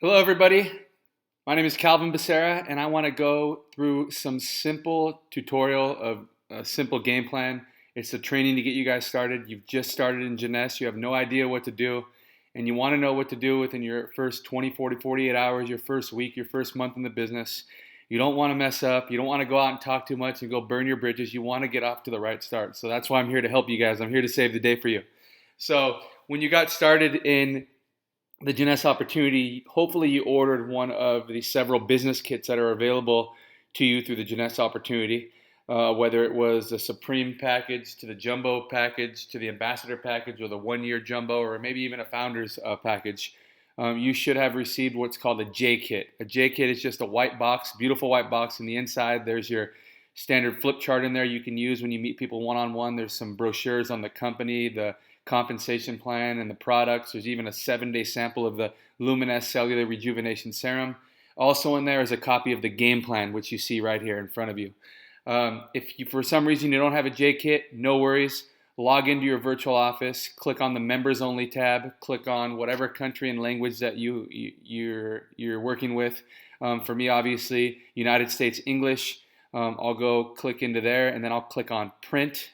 Hello, everybody. My name is Calvin Becerra, and I want to go through some simple tutorial of a simple game plan. It's a training to get you guys started. You've just started in Jeunesse. You have no idea what to do, and you want to know what to do within your first 20, 40, 48 hours, your first week, your first month in the business. You don't want to mess up. You don't want to go out and talk too much and go burn your bridges. You want to get off to the right start. So that's why I'm here to help you guys. I'm here to save the day for you. So when you got started in the Jeunesse opportunity, hopefully you ordered one of the several business kits that are available to you through the Jeunesse opportunity, whether it was the Supreme package to the Jumbo package to the Ambassador package or the 1 year Jumbo or maybe even a Founders package. You should have received what's called a J kit. A J kit is just a white box, beautiful white box. In the inside, there's your standard flip chart in there you can use when you meet people one-on-one. There's some brochures on the company, the compensation plan, and the products. There's even a 7-day sample of the Luminous Cellular Rejuvenation Serum. Also in there is a copy of the game plan, which you see right here in front of you. If you, for some reason you don't have a J kit, no worries. Log into your virtual office, click on the members only tab, click on whatever country and language that you're working with. For me, obviously, United States English. I'll go click into there, and then I'll click on print,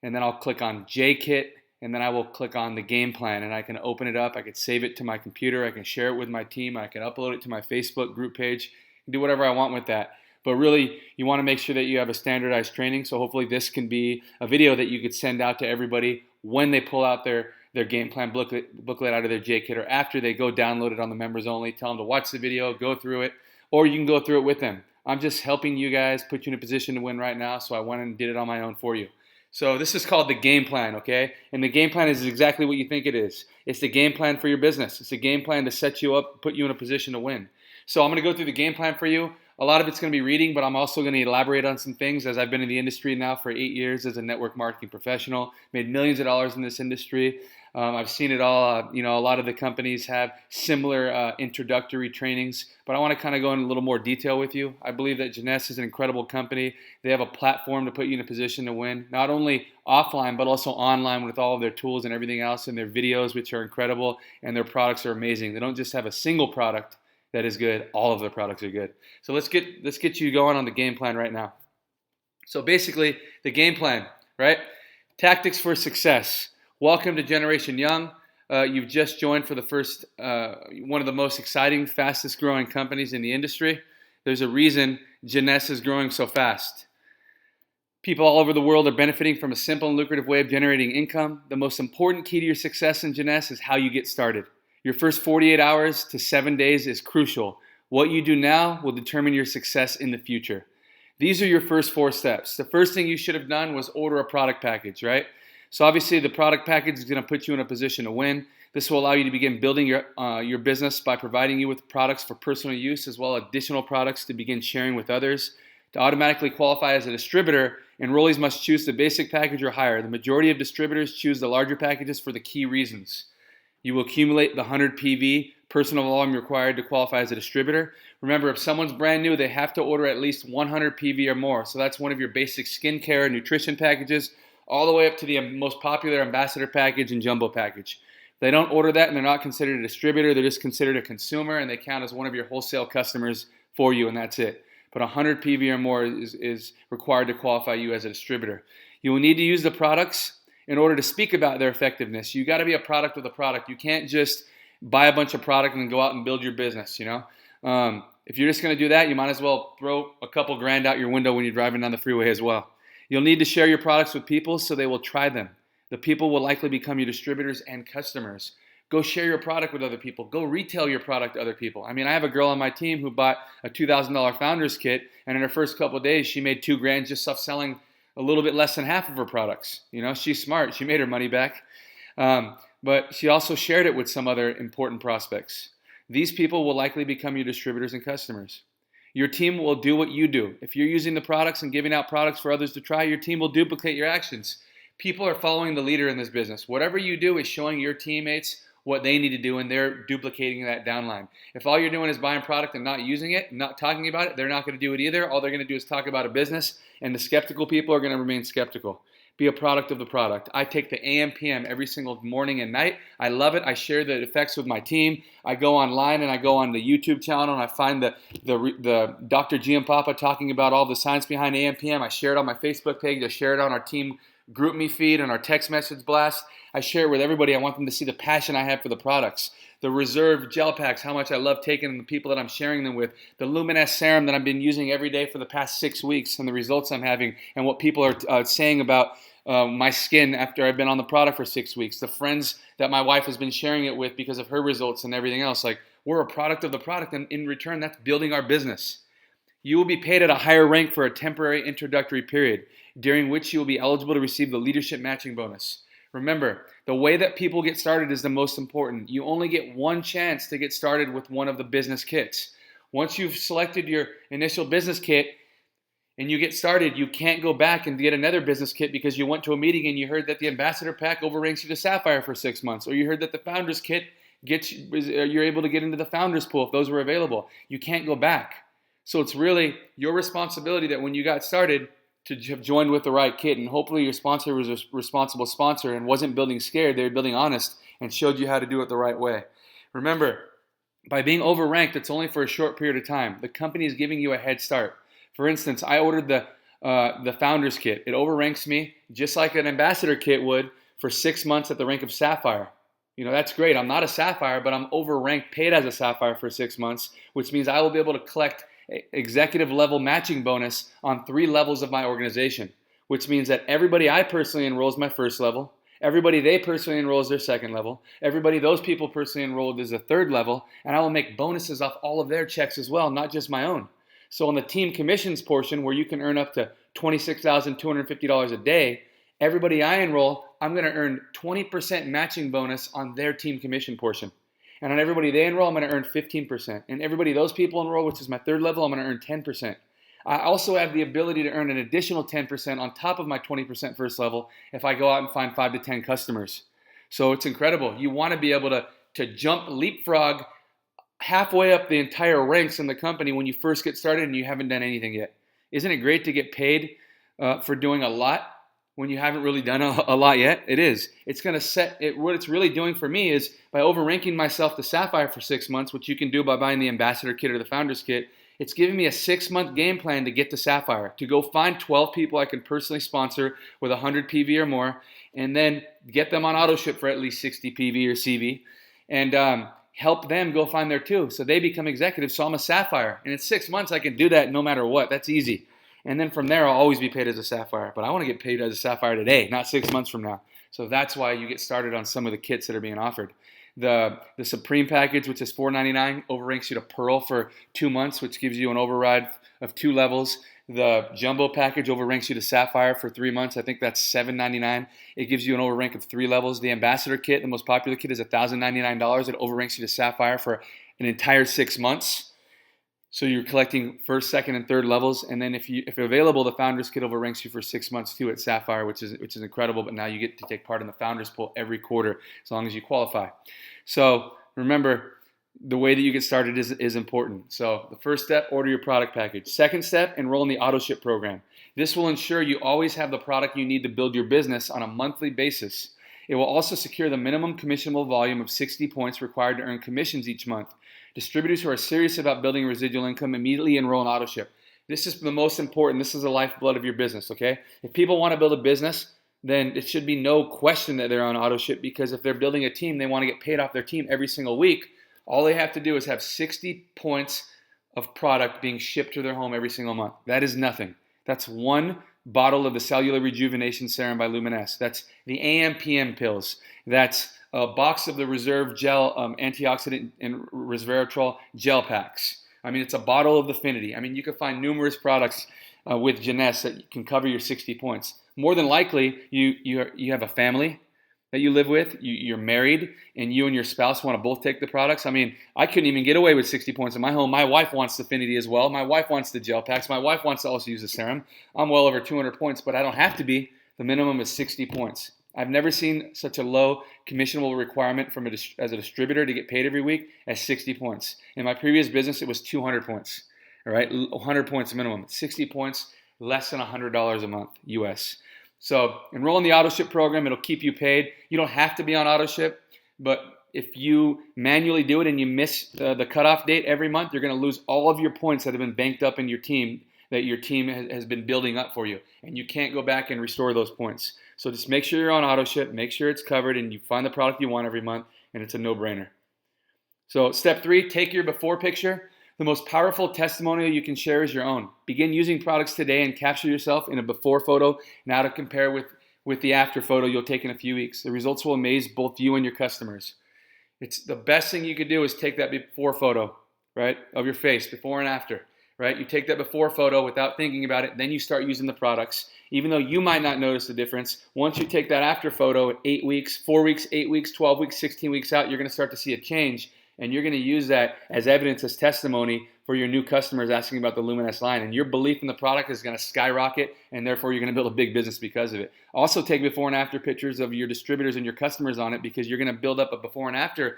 and then I'll click on J kit, and then I will click on the game plan, and I can open it up. I can save it to my computer. I can share it with my team. I can upload it to my Facebook group page, do whatever I want with that. But really, you want to make sure that you have a standardized training. So hopefully this can be a video that you could send out to everybody when they pull out their game plan booklet out of their J kit, or after they go download it on the members only. Tell them to watch the video, go through it, or you can go through it with them. I'm just helping you guys, put you in a position to win right now, so I went and did it on my own for you. So this is called the game plan, okay? And the game plan is exactly what you think it is. It's the game plan for your business. It's a game plan to set you up, put you in a position to win. So I'm going to go through the game plan for you. A lot of it's going to be reading, but I'm also going to elaborate on some things, as I've been in the industry now for 8 years as a network marketing professional, made millions of dollars in this industry. I've seen it all. A lot of the companies have similar introductory trainings, but I want to kind of go in a little more detail with you. I believe that Jeunesse is an incredible company. They have a platform to put you in a position to win, not only offline, but also online with all of their tools and everything else, and their videos, which are incredible, and their products are amazing. They don't just have a single product that is good. All of their products are good. So let's get you going on the game plan right now. So basically, the game plan, right? Tactics for success. Welcome to Generation Young. You've just joined for the first, one of the most exciting, fastest growing companies in the industry. There's a reason Jeunesse is growing so fast. People all over the world are benefiting from a simple and lucrative way of generating income. The most important key to your success in Jeunesse is how you get started. Your first 48 hours to 7 days is crucial. What you do now will determine your success in the future. These are your first 4 steps. The first thing you should have done was order a product package, right? So obviously the product package is going to put you in a position to win. This will allow you to begin building your business by providing you with products for personal use, as well as additional products to begin sharing with others. To automatically qualify as a distributor, enrollees must choose the basic package or higher. The majority of distributors choose the larger packages for the key reasons. You will accumulate the 100 PV, personal volume required to qualify as a distributor. Remember, if someone's brand new, they have to order at least 100 PV or more. So that's one of your basic skincare and nutrition packages, all the way up to the most popular Ambassador package and Jumbo package. If they don't order that and they're not considered a distributor, they're just considered a consumer, and they count as one of your wholesale customers for you, and that's it. But 100 PV or more is required to qualify you as a distributor. You will need to use the products in order to speak about their effectiveness. You got to be a product with a product. You can't just buy a bunch of product and go out and build your business, If you're just going to do that, you might as well throw a couple grand out your window when you're driving down the freeway as well. You'll need to share your products with people so they will try them. The people will likely become your distributors and customers. Go share your product with other people. Go retail your product to other people. I have a girl on my team who bought a $2,000 Founders kit, and in her first couple of days, she made $2 grand just off selling a little bit less than half of her products. She's smart. She made her money back. But she also shared it with some other important prospects. These people will likely become your distributors and customers. Your team will do what you do. If you're using the products and giving out products for others to try, your team will duplicate your actions. People are following the leader in this business. Whatever you do is showing your teammates what they need to do, and they're duplicating that downline. If all you're doing is buying product and not using it, not talking about it, they're not going to do it either. All they're going to do is talk about a business, and the skeptical people are going to remain skeptical. be a product of the product. I take the AM, PM every single morning and night. I love it. I share the effects with my team. I go online and I go on the YouTube channel and I find the Dr. Giampapa talking about all the science behind AM, PM. I share it on my Facebook page. I share it on our team GroupMe feed and our text message blast. I share it with everybody. I want them to see the passion I have for the products. The Reserve gel packs, how much I love taking the people that I'm sharing them with. The Luminous serum that I've been using every day for the past 6 weeks and the results I'm having and what people are saying about my skin after I've been on the product for 6 weeks. The friends that my wife has been sharing it with because of her results and everything else. Like, we're a product of the product, and in return, that's building our business. You will be paid at a higher rank for a temporary introductory period, during which you will be eligible to receive the leadership matching bonus. Remember, the way that people get started is the most important. You only get one chance to get started with one of the business kits. Once you've selected your initial business kit and you get started, you can't go back and get another business kit because you went to a meeting and you heard that the Ambassador Pack overranks you to Sapphire for 6 months, or you heard that the Founders Kit you're able to get into the Founders Pool if those were available. You can't go back. So it's really your responsibility that when you got started, to have joined with the right kit, and hopefully your sponsor was a responsible sponsor and wasn't building scared, they were building honest and showed you how to do it the right way. Remember, by being overranked, it's only for a short period of time. The company is giving you a head start. For instance, I ordered the Founders Kit. It overranks me just like an Ambassador Kit would for 6 months at the rank of Sapphire. You know, that's great. I'm not a Sapphire, but I'm overranked, paid as a Sapphire for 6 months, which means I will be able to collect executive level matching bonus on 3 levels of my organization, which means that everybody I personally enroll is my first level, everybody they personally enroll is their second level, everybody those people personally enrolled is the third level, and I will make bonuses off all of their checks as well, not just my own. So on the team commissions portion, where you can earn up to $26,250 a day, everybody I enroll, I'm going to earn 20% matching bonus on their team commission portion. And on everybody they enroll, I'm going to earn 15%. And everybody those people enroll, which is my third level, I'm going to earn 10%. I also have the ability to earn an additional 10% on top of my 20% first level if I go out and find 5 to 10 customers. So it's incredible. You want to be able to jump, leapfrog halfway up the entire ranks in the company when you first get started and you haven't done anything yet. Isn't it great to get paid for doing a lot when you haven't really done a lot yet? It is. It's going to set it. What it's really doing for me is by overranking myself to Sapphire for 6 months, which you can do by buying the Ambassador Kit or the Founders Kit. It's giving me a 6-month game plan to get to Sapphire, to go find 12 people I can personally sponsor with 100 PV or more, and then get them on auto ship for at least 60 PV or CV, and help them go find their 2. So they become executives. So I'm a Sapphire, and in 6 months I can do that no matter what. That's easy. And then from there, I'll always be paid as a Sapphire. But I want to get paid as a Sapphire today, not 6 months from now. So that's why you get started on some of the kits that are being offered. The Supreme package, which is $4.99, overranks you to Pearl for 2 months, which gives you an override of 2 levels. The Jumbo package overranks you to Sapphire for 3 months. I think that's $7.99. It gives you an overrank of 3 levels. The Ambassador Kit, the most popular kit, is $1,099. It overranks you to Sapphire for an entire 6 months. So you're collecting first, second, and third levels, and then if available, the Founders Kit overranks you for 6 months too at Sapphire, which is incredible. But now you get to take part in the Founders Pool every quarter as long as you qualify. So remember, the way that you get started is important. So the first step, order your product package. Second step, enroll in the auto ship program. This will ensure you always have the product you need to build your business on a monthly basis. It will also secure the minimum commissionable volume of 60 points required to earn commissions each month. Distributors who are serious about building residual income immediately enroll in auto ship. This is the most important. This is the lifeblood of your business, okay? If people want to build a business, then it should be no question that they're on auto ship, because if they're building a team, they want to get paid off their team every single week. All they have to do is have 60 points of product being shipped to their home every single month. That is nothing. That's 1 bottle of the Cellular Rejuvenation Serum by Luminous. That's the AM PM pills. That's a box of the Reserve Gel Antioxidant and Resveratrol gel packs. I mean, it's a bottle of Affinity. I mean, you can find numerous products with Jeunesse that can cover your 60 points. More than likely, you have a family that you live with, you're married, and you and your spouse want to both take the products. I mean, I couldn't even get away with 60 points in my home. My wife wants Affinity as well. My wife wants the gel packs. My wife wants to also use the serum. I'm well over 200 points, but I don't have to be. The minimum is 60 points. I've never seen such a low commissionable requirement as a distributor to get paid every week as 60 points. In my previous business, it was 200 points. All right, 100 points minimum. 60 points, less than $100 a month, US. So enroll in the auto ship program. It'll keep you paid. You don't have to be on auto ship, but if you manually do it and you miss the cutoff date every month, you're going to lose all of your points that have been banked up in your team, that your team has been building up for you. And you can't go back and restore those points. So just make sure you're on auto ship, make sure it's covered, and you find the product you want every month, and it's a no-brainer. So step 3, take your before picture. The most powerful testimonial you can share is your own. Begin using products today and capture yourself in a before photo, now to compare with the after photo you'll take in a few weeks. The results will amaze both you and your customers. It's the best thing you could do is take that before photo, right, of your face, before and after, right? You take that before photo without thinking about it, then you start using the products. Even though you might not notice the difference, once you take that after photo at 8 weeks, 4 weeks, 8 weeks, 12 weeks, 16 weeks out, you're going to start to see a change, and you're going to use that as evidence, as testimony for your new customers asking about the Luminous line. And your belief in the product is going to skyrocket, and therefore you're going to build a big business because of it. Also take before and after pictures of your distributors and your customers on it, because you're going to build up a before and after,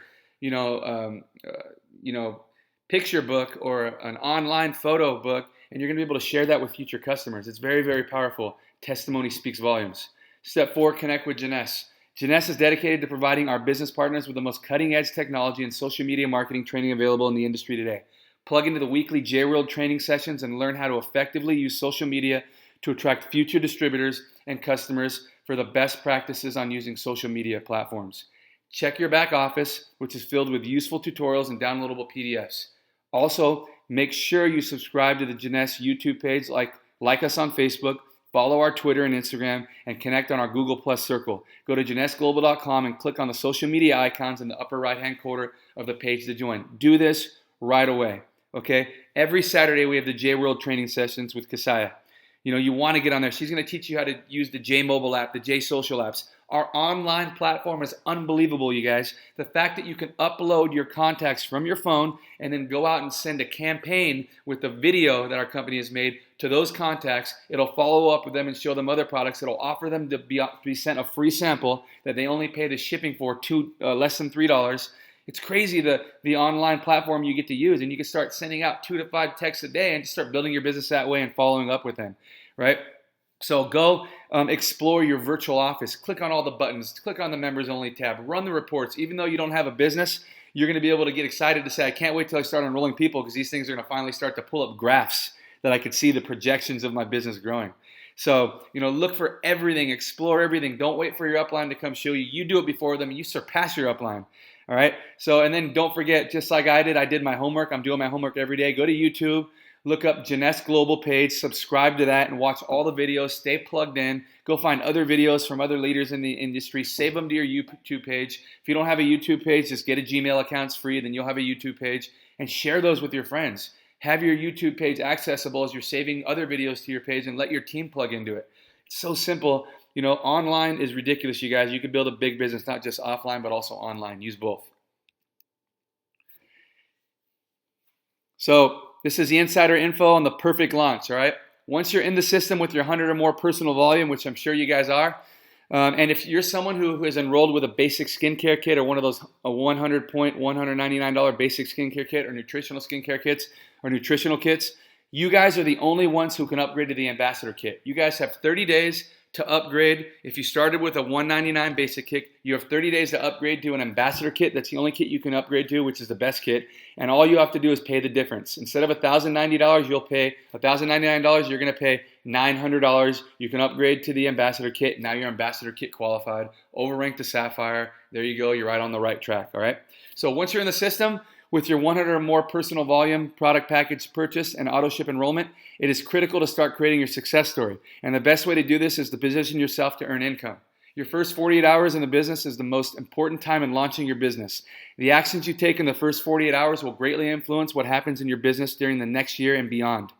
picture book or an online photo book, and you're going to be able to share that with future customers. It's very, very powerful. Testimony speaks volumes. Step 4, connect with Jeunesse. Jeunesse is dedicated to providing our business partners with the most cutting-edge technology and social media marketing training available in the industry today. Plug into the weekly J-World training sessions and learn how to effectively use social media to attract future distributors and customers for the best practices on using social media platforms. Check your back office, which is filled with useful tutorials and downloadable PDFs. Also, make sure you subscribe to the Jeunesse YouTube page, like us on Facebook, follow our Twitter and Instagram, and connect on our Google Plus circle. Go to JeunesseGlobal.com and click on the social media icons in the upper right-hand corner of the page to join. Do this right away, okay? Every Saturday we have the J-World training sessions with Kasaya. You want to get on there. She's going to teach you how to use the J Mobile app, the J Social apps. Our online platform is unbelievable, you guys. The fact that you can upload your contacts from your phone and then go out and send a campaign with the video that our company has made to those contacts. It'll follow up with them and show them other products. It'll offer them to be sent a free sample that they only pay the shipping for less than $3. It's crazy the online platform you get to use, and you can start sending out 2 to 5 texts a day and just start building your business that way and following up with them, right? So go explore your virtual office. Click on all the buttons. Click on the members only tab. Run the reports. Even though you don't have a business, you're going to be able to get excited to say, I can't wait till I start enrolling people, because these things are going to finally start to pull up graphs that I could see the projections of my business growing. So, look for everything. Explore everything. Don't wait for your upline to come show you. You do it before them, and you surpass your upline. All right? So, and then don't forget, just like I did my homework. I'm doing my homework every day. Go to YouTube. Look up Jeunesse Global page, subscribe to that, and watch all the videos. Stay plugged in. Go find other videos from other leaders in the industry. Save them to your YouTube page. If you don't have a YouTube page, just get a Gmail account. It's free. Then you'll have a YouTube page, and share those with your friends. Have your YouTube page accessible as you're saving other videos to your page, and let your team plug into it. It's so simple. Online is ridiculous, you guys. You can build a big business, not just offline, but also online. Use both. So, this is the insider info on the perfect launch, all right? Once you're in the system with your 100 or more personal volume, which I'm sure you guys are, and if you're someone who is enrolled with a basic skincare kit or one of those $199 basic skincare kit or nutritional skincare kits or nutritional kits, you guys are the only ones who can upgrade to the ambassador kit. You guys have 30 days to upgrade. If you started with a $199 basic kit, you have 30 days to upgrade to an ambassador kit. That's the only kit you can upgrade to, which is the best kit. And all you have to do is pay the difference. Instead of $1,090, you'll pay $1,099. You're going to pay $900. You can upgrade to the ambassador kit. Now you're ambassador kit qualified, overranked to Sapphire. There you go. You're right on the right track. All right. So once you're in the system, with your 100 or more personal volume product package purchase and auto ship enrollment, it is critical to start creating your success story. And the best way to do this is to position yourself to earn income. Your first 48 hours in the business is the most important time in launching your business. The actions you take in the first 48 hours will greatly influence what happens in your business during the next year and beyond.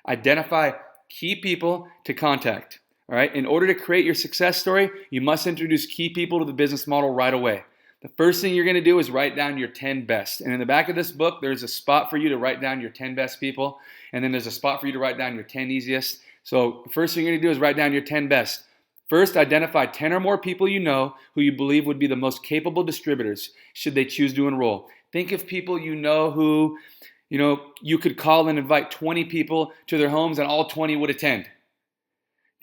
Identify key people to contact. All right? In order to create your success story, you must introduce key people to the business model right away. The first thing you're going to do is write down your 10 best. And in the back of this book, there's a spot for you to write down your 10 best people. And then there's a spot for you to write down your 10 easiest. So the first thing you're going to do is write down your 10 best. First, identify 10 or more people you know who you believe would be the most capable distributors should they choose to enroll. Think of people you know who, you could call and invite 20 people to their homes and all 20 would attend.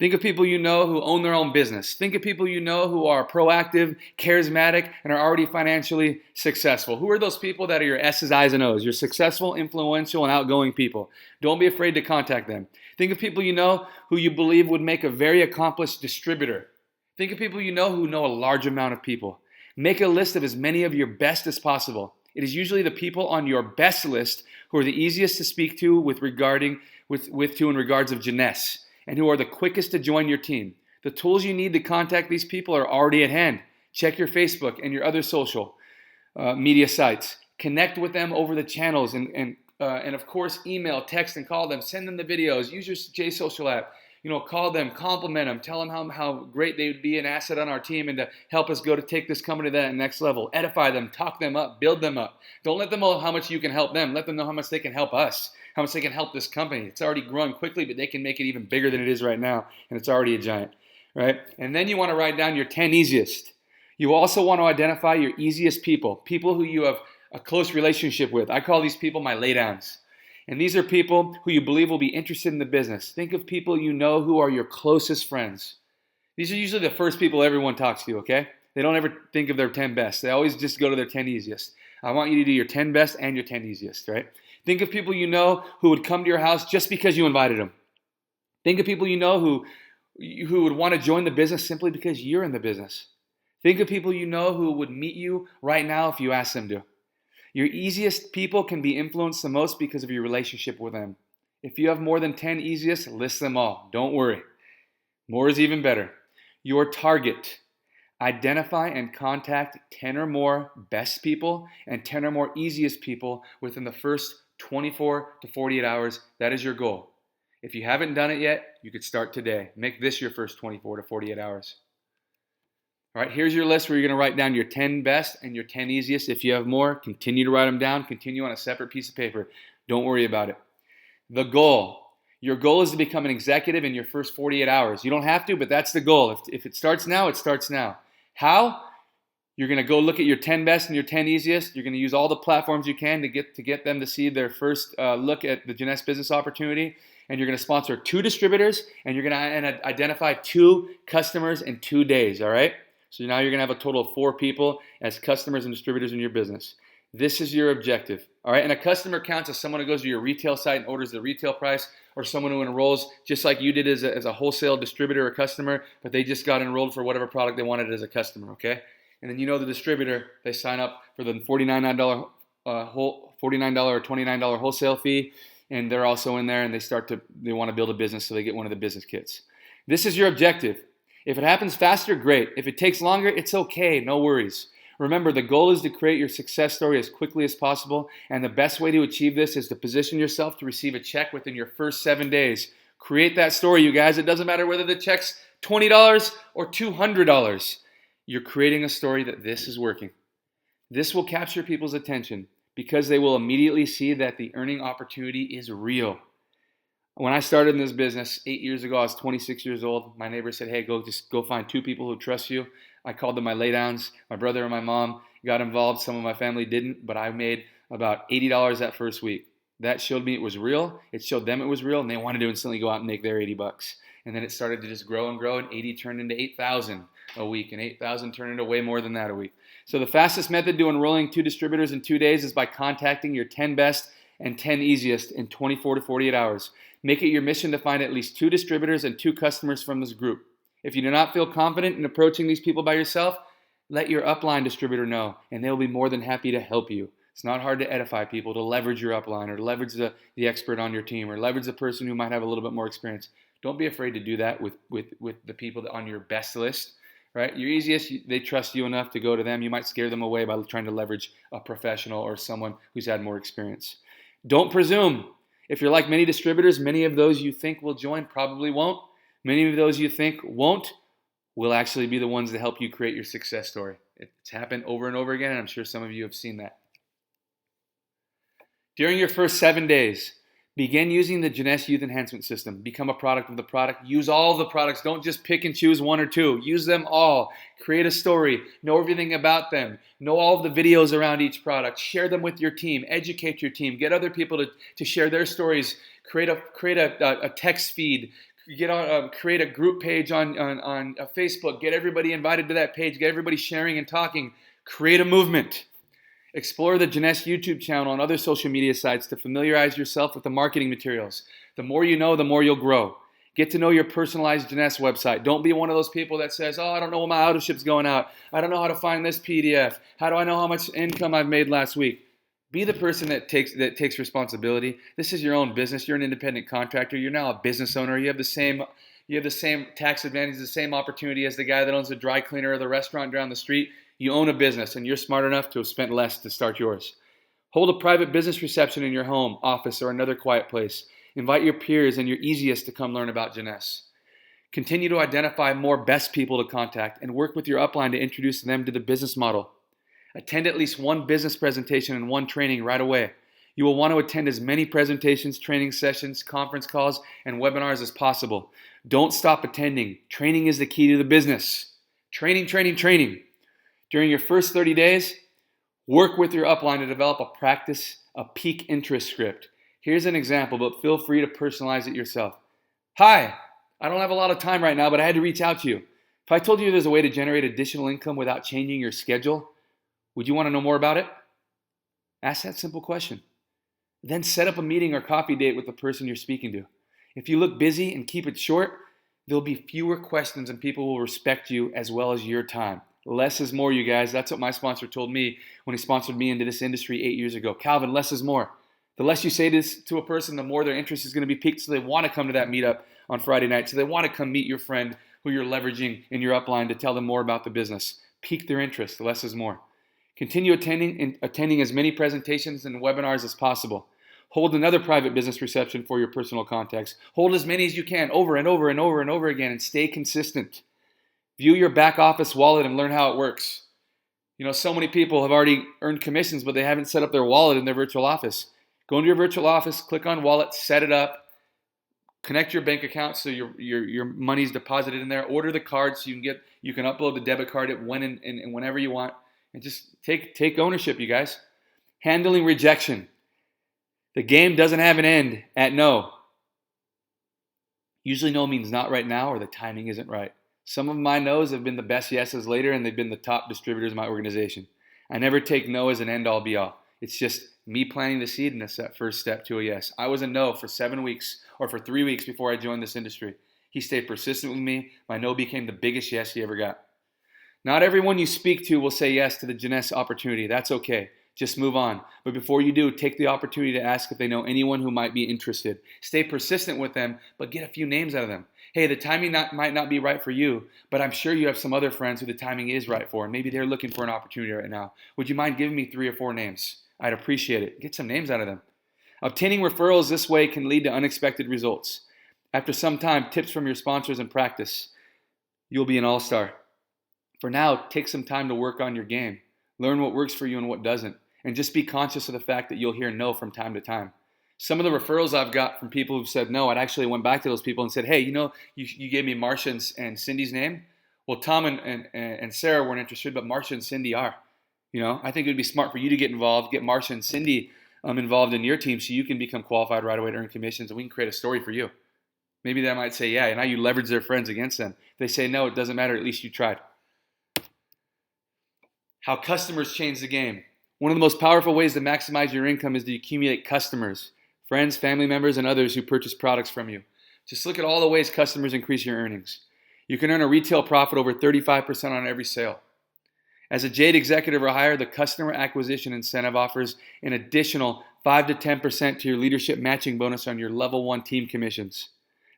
Think of people you know who own their own business. Think of people you know who are proactive, charismatic, and are already financially successful. Who are those people that are your S's, I's, and O's? You're successful, influential, and outgoing people. Don't be afraid to contact them. Think of people you know who you believe would make a very accomplished distributor. Think of people you know who know a large amount of people. Make a list of as many of your best as possible. It is usually the people on your best list who are the easiest to speak to in regards of Jeunesse, and who are the quickest to join your team. The tools you need to contact these people are already at hand. Check your Facebook and your other social media sites. Connect with them over the channels and of course email, text, and call them. Send them the videos. Use your JSocial app. Call them, compliment them, tell them how great they would be an asset on our team and to help us take this company to that next level. Edify them, talk them up, build them up. Don't let them know how much you can help them. Let them know how much they can help us, how much they can help this company. It's already growing quickly, but they can make it even bigger than it is right now, and it's already a giant, right? And then you want to write down your 10 easiest. You also want to identify your easiest people who you have a close relationship with. I call these people my laydowns. And these are people who you believe will be interested in the business. Think of people you know who are your closest friends. These are usually the first people everyone talks to, okay? They don't ever think of their 10 best. They always just go to their 10 easiest. I want you to do your 10 best and your 10 easiest, right? Think of people you know who would come to your house just because you invited them. Think of people you know who would want to join the business simply because you're in the business. Think of people you know who would meet you right now if you asked them to. Your easiest people can be influenced the most because of your relationship with them. If you have more than 10 easiest, list them all. Don't worry. More is even better. Your target. Identify and contact 10 or more best people and 10 or more easiest people within the first 24 to 48 hours. That is your goal. If you haven't done it yet, you could start today. Make this your first 24 to 48 hours. All right, here's your list where you're going to write down your 10 best and your 10 easiest. If you have more, continue to write them down. Continue on a separate piece of paper. Don't worry about it. The goal. Your goal is to become an executive in your first 48 hours. You don't have to, but that's the goal. If it starts now, it starts now. How? You're going to go look at your 10 best and your 10 easiest. You're going to use all the platforms you can to get them to see their first look at the Jeunesse business opportunity. And you're going to sponsor 2 distributors, and you're going to identify 2 customers in 2 days, all right? So now you're going to have a total of 4 people as customers and distributors in your business. This is your objective, all right? And a customer counts as someone who goes to your retail site and orders the retail price, or someone who enrolls just like you did as a wholesale distributor or customer, but they just got enrolled for whatever product they wanted as a customer, okay? And then the distributor, they sign up for the $49 or $29 wholesale fee, and they're also in there, and they want to build a business, so they get one of the business kits. This is your objective. If it happens faster, great. If it takes longer, it's okay, no worries. Remember, the goal is to create your success story as quickly as possible, and the best way to achieve this is to position yourself to receive a check within your first 7 days. Create that story, you guys. It doesn't matter whether the check's $20 or $200. You're creating a story that this is working. This will capture people's attention because they will immediately see that the earning opportunity is real. When I started in this business 8 years ago, I was 26 years old. My neighbor said, hey, go find 2 people who trust you. I called them my laydowns. My brother and my mom got involved. Some of my family didn't, but I made about $80 that first week. That showed me it was real. It showed them it was real, and they wanted to instantly go out and make their $80. And then it started to just grow and grow, and 80 turned into 8,000 a week, and 8,000 turned into way more than that a week. So the fastest method to enrolling 2 distributors in 2 days is by contacting your 10 best and 10 easiest in 24 to 48 hours. Make it your mission to find at least 2 distributors and 2 customers from this group. If you do not feel confident in approaching these people by yourself, let your upline distributor know, and they'll be more than happy to help you. It's not hard to edify people, to leverage your upline, or to leverage the expert on your team, or leverage the person who might have a little bit more experience. Don't be afraid to do that with the people on your best list, right? Your easiest, they trust you enough to go to them. You might scare them away by trying to leverage a professional or someone who's had more experience. Don't presume. If you're like many distributors, many of those you think will join probably won't. Many of those you think won't will actually be the ones that help you create your success story. It's happened over and over again, and I'm sure some of you have seen that. During your first 7 days, begin using the Jeunesse Youth Enhancement System. Become a product of the product. Use all the products. Don't just pick and choose 1 or 2. Use them all. Create a story. Know everything about them. Know all of the videos around each product. Share them with your team. Educate your team. Get other people to share their stories. Create a text feed. create a group page on Facebook. Get everybody invited to that page. Get everybody sharing and talking. Create a movement. Explore the Jeunesse YouTube channel and other social media sites to familiarize yourself with the marketing materials. The more you know, the more you'll grow. Get to know your personalized Jeunesse website. Don't be one of those people that says, oh, I don't know when my auto ship's going out. I don't know how to find this PDF. How do I know how much income I've made last week? Be the person that takes responsibility. This is your own business. You're an independent contractor. You're now a business owner. You have the same tax advantage, the same opportunity as the guy that owns the dry cleaner or the restaurant down the street. You own a business, and you're smart enough to have spent less to start yours. Hold a private business reception in your home, office, or another quiet place. Invite your peers and your easiest to come learn about Jeunesse. Continue to identify more best people to contact and work with your upline to introduce them to the business model. Attend at least one business presentation and one training right away. You will want to attend as many presentations, training sessions, conference calls, and webinars as possible. Don't stop attending. Training is the key to the business. Training, training, training. During your first 30 days, work with your upline to develop a peak interest script. Here's an example, but feel free to personalize it yourself. Hi, I don't have a lot of time right now, but I had to reach out to you. If I told you there's a way to generate additional income without changing your schedule, would you want to know more about it? Ask that simple question. Then set up a meeting or coffee date with the person you're speaking to. If you look busy and keep it short, there'll be fewer questions and people will respect you as well as your time. Less is more, you guys. That's what my sponsor told me when he sponsored me into this industry 8 years ago. Calvin, less is more. The less you say this to a person, the more their interest is going to be piqued, so they want to come to that meetup on Friday night. So they want to come meet your friend who you're leveraging in your upline to tell them more about the business. Pique their interest. Less is more. Continue attending as many presentations and webinars as possible. Hold another private business reception for your personal contacts. Hold as many as you can over and over and over and over again, and stay consistent. View your back office wallet and learn how it works. You know, so many people have already earned commissions, but they haven't set up their wallet in their virtual office. Go into your virtual office, click on wallet, set it up, connect your bank account so your money's deposited in there. Order the card so you can upload the debit card at when and whenever you want, and just take ownership, you guys. Handling rejection. The game doesn't have an end at no. Usually no means not right now or the timing isn't right. Some of my no's have been the best yeses later, and they've been the top distributors in my organization. I never take no as an end-all be-all. It's just me planting the seed and that first step to a yes. I was a no for 7 weeks or for 3 weeks before I joined this industry. He stayed persistent with me. My no became the biggest yes he ever got. Not everyone you speak to will say yes to the Jeunesse opportunity. That's okay. Just move on. But before you do, take the opportunity to ask if they know anyone who might be interested. Stay persistent with them, but get a few names out of them. Hey, the timing might not be right for you, but I'm sure you have some other friends who the timing is right for, and maybe they're looking for an opportunity right now. Would you mind giving me 3 or 4 names? I'd appreciate it. Get some names out of them. Obtaining referrals this way can lead to unexpected results. After some time, tips from your sponsors and practice, you'll be an all-star. For now, take some time to work on your game. Learn what works for you and what doesn't. And just be conscious of the fact that you'll hear no from time to time. Some of the referrals I've got from people who've said no, I'd actually went back to those people and said, hey, you gave me Marcia and Cindy's name. Well, Tom and Sarah weren't interested, but Marcia and Cindy are. I think it would be smart for you to get involved, get Marcia and Cindy involved in your team so you can become qualified right away to earn commissions, and we can create a story for you. Maybe they might say, yeah, and now you leverage their friends against them. If they say no, it doesn't matter, at least you tried. How customers change the game. One of the most powerful ways to maximize your income is to accumulate customers, friends, family members, and others who purchase products from you. Just look at all the ways customers increase your earnings. You can earn a retail profit over 35% on every sale. As a Jade executive or higher, the customer acquisition incentive offers an additional 5 to 10% to your leadership matching bonus on your level 1 team commissions.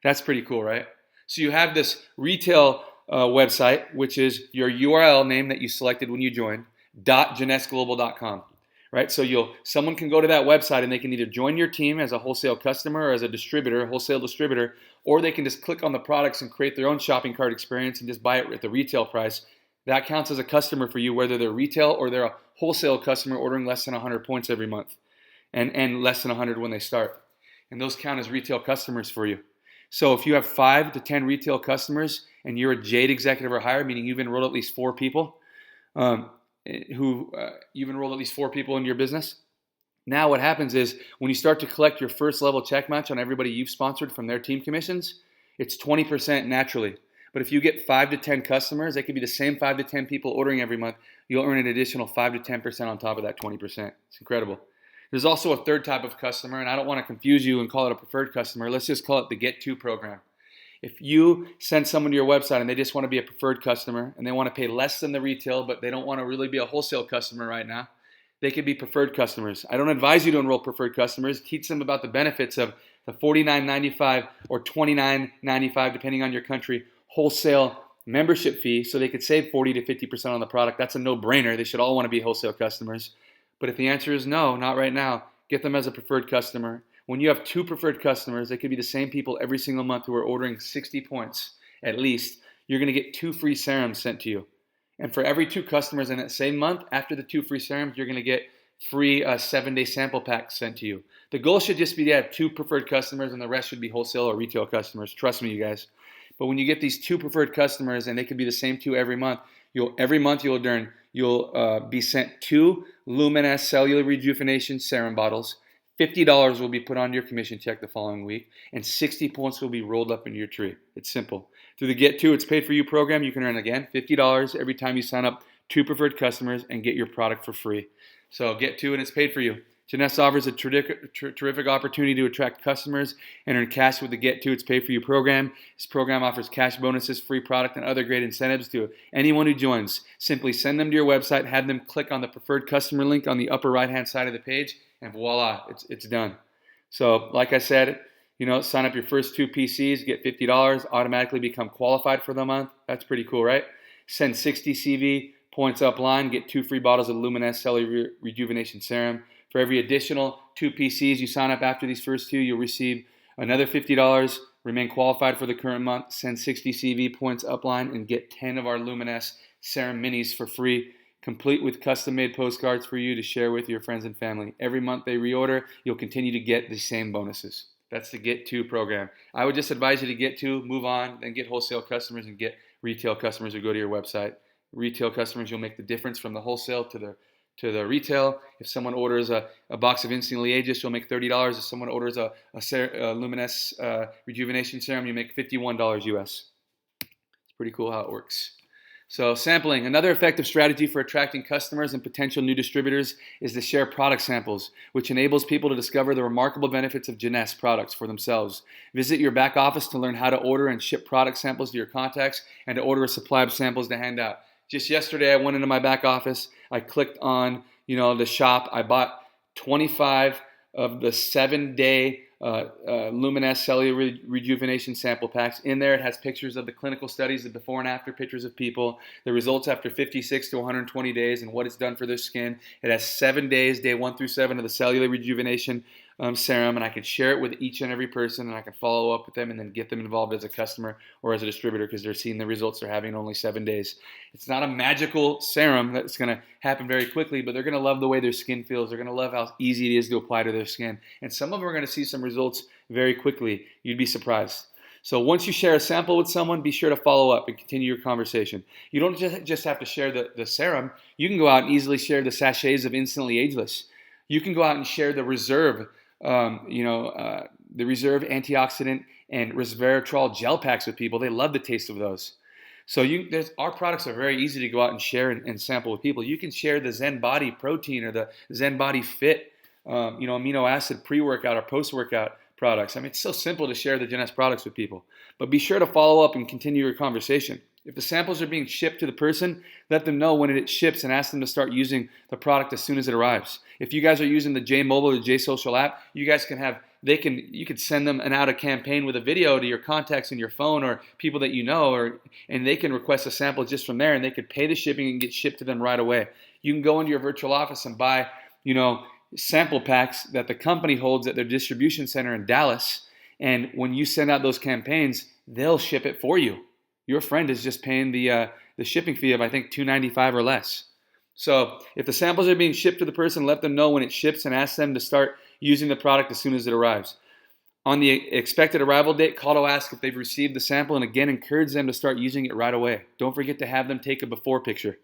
That's pretty cool, right? So you have this retail website, which is your URL name that you selected when you joined, .JeunesseGlobal.com, right? So someone can go to that website and they can either join your team as a wholesale customer or as a distributor, wholesale distributor, or they can just click on the products and create their own shopping cart experience and just buy it at the retail price. That counts as a customer for you, whether they're retail or they're a wholesale customer ordering less than 100 points every month and less than 100 when they start. And those count as retail customers for you. So if you have 5 to 10 retail customers and you're a Jade executive or higher, meaning you've enrolled at least 4 people, you've enrolled at least 4 people in your business. Now what happens is when you start to collect your first level check match on everybody you've sponsored from their team commissions, It's 20% naturally. But if you get 5 to 10 customers, it could be the same 5 to 10 people ordering every month. You'll earn an additional 5 to 10% on top of that 20%. It's incredible. There's also a third type of customer, and I don't want to confuse you and call it a preferred customer. Let's just call it the Get To program. If you send someone to your website and they just want to be a preferred customer and they want to pay less than the retail, but they don't want to really be a wholesale customer right now, they could be preferred customers. I don't advise you to enroll preferred customers. Teach them about the benefits of the $49.95 or $29.95, depending on your country, wholesale membership fee, so they could save 40 to 50% on the product. That's a no-brainer. They should all want to be wholesale customers. But if the answer is no, not right now, get them as a preferred customer. When you have 2 preferred customers, they could be the same people every single month who are ordering 60 points at least. You're going to get 2 free serums sent to you. And for every 2 customers in that same month, after the 2 free serums, you're going to get free 7-day sample packs sent to you. The goal should just be to have 2 preferred customers and the rest should be wholesale or retail customers. Trust me, you guys. But when you get these 2 preferred customers and they can be the same 2 every month, you'll be sent 2 Luminous Cellular Rejuvenation Serum bottles. $50 will be put on your commission check the following week, and 60 points will be rolled up into your tree. It's simple. Through the Get To It's Paid For You program, you can earn, again, $50 every time you sign up 2 preferred customers and get your product for free. So Get To and it's paid for you. Jeunesse offers a terrific opportunity to attract customers and earn cash with the Get To It's Paid For You program. This program offers cash bonuses, free product, and other great incentives to anyone who joins. Simply send them to your website, have them click on the preferred customer link on the upper right-hand side of the page, and voila, it's done. So like I said, sign up your first 2 PCs, get $50, automatically become qualified for the month. That's pretty cool, right? Send 60 CV points upline, get 2 free bottles of Luminous Cellular Rejuvenation Serum. For every additional 2 PCs you sign up after these first 2, you'll receive another $50, remain qualified for the current month, send 60 CV points upline, and get 10 of our Luminous Serum Minis for free, complete with custom-made postcards for you to share with your friends and family. Every month they reorder, you'll continue to get the same bonuses. That's the Get To program. I would just advise you to Get To, move on, then get wholesale customers and get retail customers who go to your website. Retail customers, you'll make the difference from the wholesale to the retail. If someone orders a box of Instantly Ageless, you'll make $30. If someone orders a Luminous Rejuvenation Serum, you make $51 US. It's pretty cool how it works. So sampling. Another effective strategy for attracting customers and potential new distributors is to share product samples, which enables people to discover the remarkable benefits of Jeunesse products for themselves. Visit your back office to learn how to order and ship product samples to your contacts and to order a supply of samples to hand out. Just yesterday, I went into my back office. I clicked on, the shop. I bought 25 of the 7-day Luminous Cellular Rejuvenation sample packs. In there, it has pictures of the clinical studies, the before and after pictures of people, the results after 56 to 120 days, and what it's done for their skin. It has 7 days, day 1 through 7, of the cellular rejuvenation serum, and I could share it with each and every person, and I can follow up with them and then get them involved as a customer or as a distributor because they're seeing the results they're having in only 7 days. It's not a magical serum that's going to happen very quickly, but they're going to love the way their skin feels. They're going to love how easy it is to apply to their skin. And some of them are going to see some results very quickly. You'd be surprised. So once you share a sample with someone, be sure to follow up and continue your conversation. You don't just have to share the serum. You can go out and easily share the sachets of Instantly Ageless. You can go out and share the Reserve, the Reserve antioxidant and resveratrol gel packs with people. They love the taste of those. So our products are very easy to go out and share and sample with people. You can share the Zen Body protein or the Zen Body Fit, amino acid pre-workout or post-workout products. I mean, it's so simple to share the Jeunesse products with people. But be sure to follow up and continue your conversation. If the samples are being shipped to the person, let them know when it ships and ask them to start using the product as soon as it arrives. If you guys are using the J Mobile or J Social app, you guys you could send them out a campaign with a video to your contacts in your phone or people that you know, and they can request a sample just from there, and they could pay the shipping and get shipped to them right away. You can go into your virtual office and buy, sample packs that the company holds at their distribution center in Dallas, and when you send out those campaigns, they'll ship it for you. Your friend is just paying the shipping fee of, I think, $2.95 or less. So if the samples are being shipped to the person, let them know when it ships and ask them to start using the product as soon as it arrives. On the expected arrival date, call to ask if they've received the sample, and again, encourage them to start using it right away. Don't forget to have them take a before picture.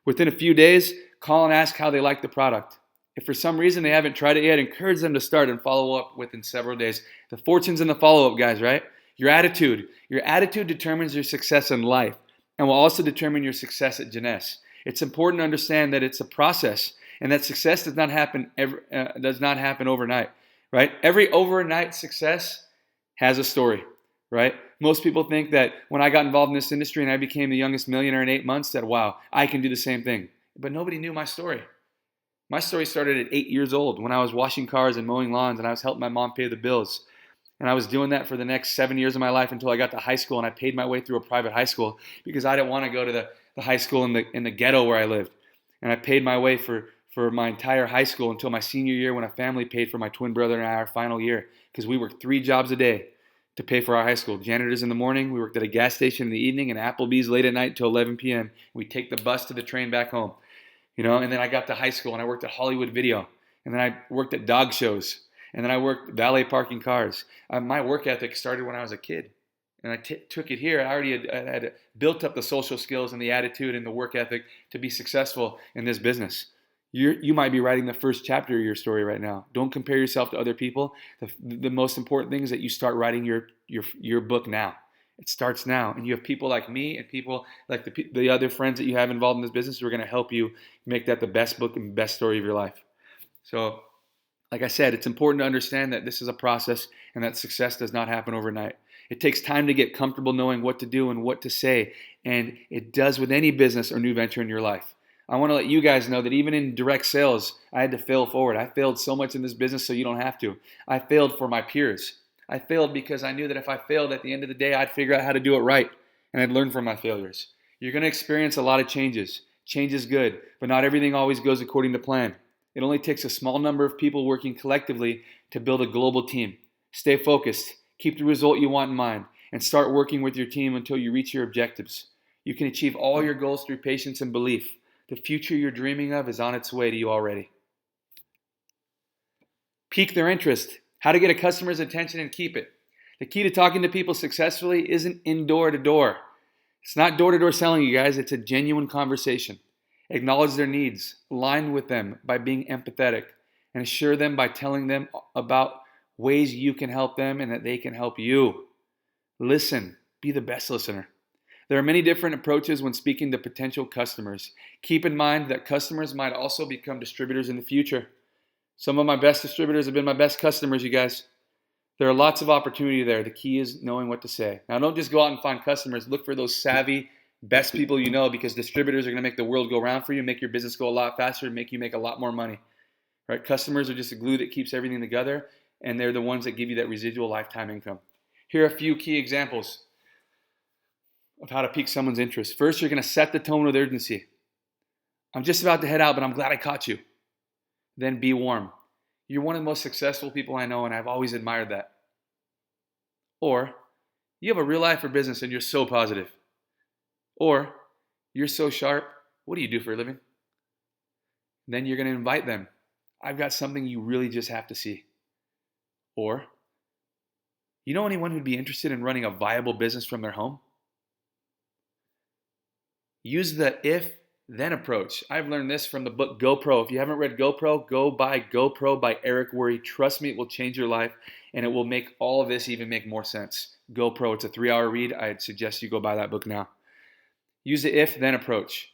Within a few days, call and ask how they like the product. If for some reason they haven't tried it yet, encourage them to start and follow up within several days. The fortune's in the follow-up, guys, right? Your attitude. Your attitude determines your success in life and will also determine your success at Jeunesse. It's important to understand that it's a process and that success does not happen overnight, right? Every overnight success has a story, right? Most people think that when I got involved in this industry and I became the youngest millionaire in 8 months, that wow, I can do the same thing. But nobody knew my story. My story started at 8 years old when I was washing cars and mowing lawns and I was helping my mom pay the bills. And I was doing that for the next 7 years of my life until I got to high school, and I paid my way through a private high school because I didn't want to go to the high school in the ghetto where I lived. And I paid my way for my entire high school until my senior year when a family paid for my twin brother and I our final year because we worked 3 jobs a day to pay for our high school. Janitors in the morning, we worked at a gas station in the evening, and Applebee's late at night until 11 p.m. We'd take the bus to the train back home. And then I got to high school and I worked at Hollywood Video, and then I worked at dog shows, and then I worked valet parking cars. My work ethic started when I was a kid, and I took it here. I already had built up the social skills and the attitude and the work ethic to be successful in this business. You might be writing the first chapter of your story right now. Don't compare yourself to other people. The most important thing is that you start writing your book now. It starts now, and you have people like me and people like the other friends that you have involved in this business who are going to help you make that the best book and best story of your life. So, like I said, it's important to understand that this is a process and that success does not happen overnight. It takes time to get comfortable knowing what to do and what to say, and it does with any business or new venture in your life. I want to let you guys know that even in direct sales, I had to fail forward. I failed so much in this business so you don't have to. I failed for my peers. I failed because I knew that if I failed at the end of the day, I'd figure out how to do it right, and I'd learn from my failures. You're going to experience a lot of changes. Change is good, but not everything always goes according to plan. It only takes a small number of people working collectively to build a global team. Stay focused, keep the result you want in mind, and start working with your team until you reach your objectives. You can achieve all your goals through patience and belief. The future you're dreaming of is on its way to you already. Pique their interest. How to get a customer's attention and keep it. The key to talking to people successfully isn't door to door. It's not door to door selling, you guys. It's a genuine conversation. Acknowledge their needs. Align with them by being empathetic. And assure them by telling them about ways you can help them and that they can help you. Listen. Be the best listener. There are many different approaches when speaking to potential customers. Keep in mind that customers might also become distributors in the future. Some of my best distributors have been my best customers, you guys. There are lots of opportunity there. The key is knowing what to say. Now, don't just go out and find customers. Look for those savvy, best people you know, because distributors are going to make the world go round for you, make your business go a lot faster, and make you make a lot more money. Right? Customers are just a glue that keeps everything together, and they're the ones that give you that residual lifetime income. Here are a few key examples of how to pique someone's interest. First, you're going to set the tone with urgency. I'm just about to head out, but I'm glad I caught you. Then be warm. You're one of the most successful people I know, and I've always admired that. Or, you have a real eye for business and you're so positive. Or, you're so sharp. What do you do for a living? Then you're going to invite them. I've got something you really just have to see. Or, you know anyone who'd be interested in running a viable business from their home? Use the if-then approach. I've learned this from the book GoPro. If you haven't read GoPro, go buy GoPro by Eric Worre. Trust me, it will change your life, and it will make all of this even make more sense. GoPro, it's a 3-hour read. I'd suggest you go buy that book now. Use the if-then approach.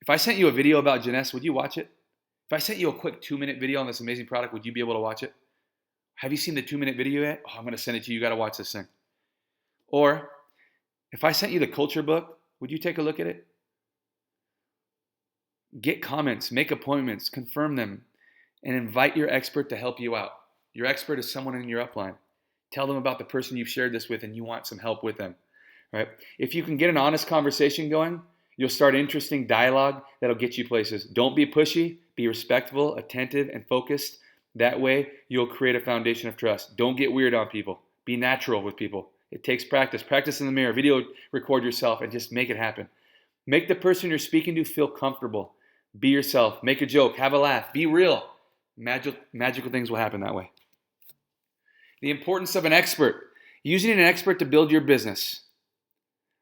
If I sent you a video about Jeunesse, would you watch it? If I sent you a quick 2-minute video on this amazing product, would you be able to watch it? Have you seen the 2-minute video yet? Oh, I'm going to send it to you. You got to watch this thing. Or, if I sent you the culture book, would you take a look at it? Get comments, make appointments, confirm them, and invite your expert to help you out. Your expert is someone in your upline. Tell them about the person you've shared this with and you want some help with them. Right? If you can get an honest conversation going, you'll start interesting dialogue that'll get you places. Don't be pushy, be respectful, attentive, and focused. That way, you'll create a foundation of trust. Don't get weird on people. Be natural with people. It takes practice. Practice in the mirror. Video record yourself and just make it happen. Make the person you're speaking to feel comfortable. Be yourself. Make a joke. Have a laugh. Be real. Magical things will happen that way. The importance of an expert. Using an expert to build your business.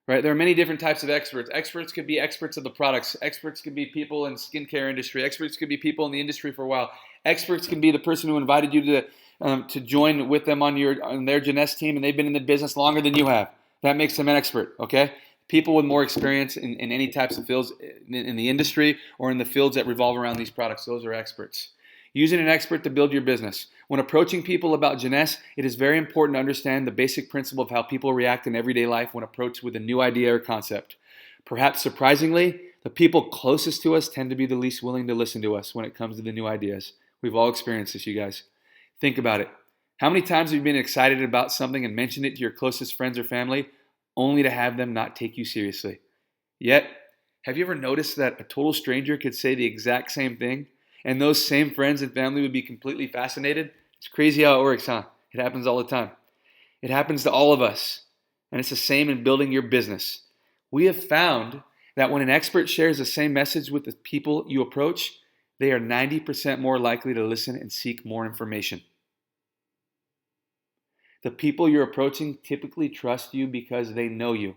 Right? There are many different types of experts. Experts could be experts of the products. Experts could be people in skincare industry. Experts could be people in the industry for a while. Experts can be the person who invited you to join with them on their Jeunesse team, and they've been in the business longer than you have. That makes them an expert, okay? People with more experience in any types of fields in the industry or in the fields that revolve around these products, those are experts. Using an expert to build your business. When approaching people about Jeunesse, it is very important to understand the basic principle of how people react in everyday life when approached with a new idea or concept. Perhaps surprisingly, the people closest to us tend to be the least willing to listen to us when it comes to the new ideas. We've all experienced this, you guys. Think about it. How many times have you been excited about something and mentioned it to your closest friends or family, only to have them not take you seriously? Yet, have you ever noticed that a total stranger could say the exact same thing, and those same friends and family would be completely fascinated? It's crazy how it works, huh? It happens all the time. It happens to all of us, and it's the same in building your business. We have found that when an expert shares the same message with the people you approach, they are 90% more likely to listen and seek more information. The people you're approaching typically trust you because they know you.